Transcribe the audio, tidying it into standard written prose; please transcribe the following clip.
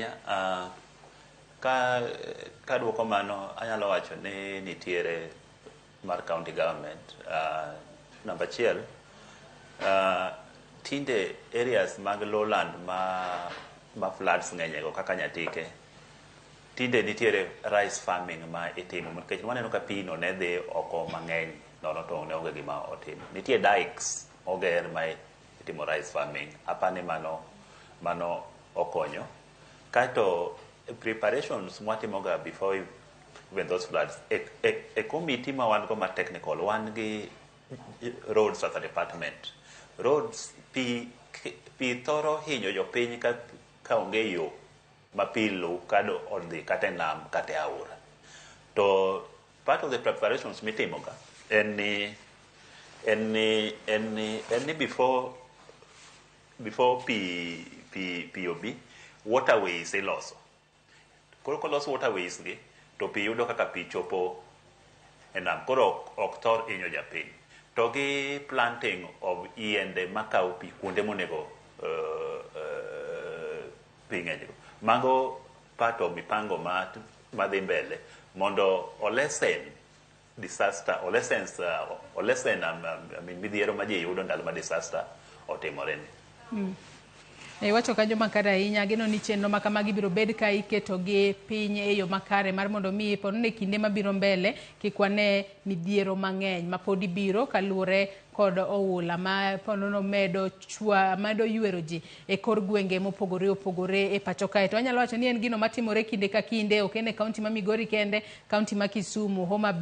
ahinya. Ka duoko mano, anyalo wacho ni nitiere mar county government. Namba achiel, tinde areas mag lowland ma floods ng'enyego kaka Nyatike, tinde nitiere rice farming ma itimo, nikech waneno ka pino ne dhi oko mang'eny, nono to ne onge gima otimo. Nitie dikes oger ma itimo rice farming, apani mano okonyo. Kato preparations mwatimoga before even those floods, a committee ma wan go ma technical, wan gi roads as a department. Roads, pi thoro hinyo jopiny ka onge yo ma pi lu kado odhi kata nam kata aora. To part of the preparations mitimoga en ni before pi obi, waterways iloso. Koro kolos waterways gi, to pi yudo kaka pi chopo e nam, koro ok thor hinyo japiny. To gi planting of yiende makao pi kuonde monego pi ng'enygo. Mago part of mipango madhi mbele mondo olesen midhiero ma ji yudo ndalo ma disaster otimoreni. Iwacho kanyo makare ahinya, geno ni chenro ma kamagi biro bed ka iketogi piny e yo makare mar mondo mi pono ne kinde mabiro mbele kik wane midhiero mang'eny ma pod ibiro kaluwore kod oula ma ponono medo ywero ji e kor gwenge mopogore opogore e pacho kae. To anyalo wacho ni en gino matimore kinde ka kinde, ok en e kaunti ma Migori kende, kaunti ma Kisumu, Homa Bay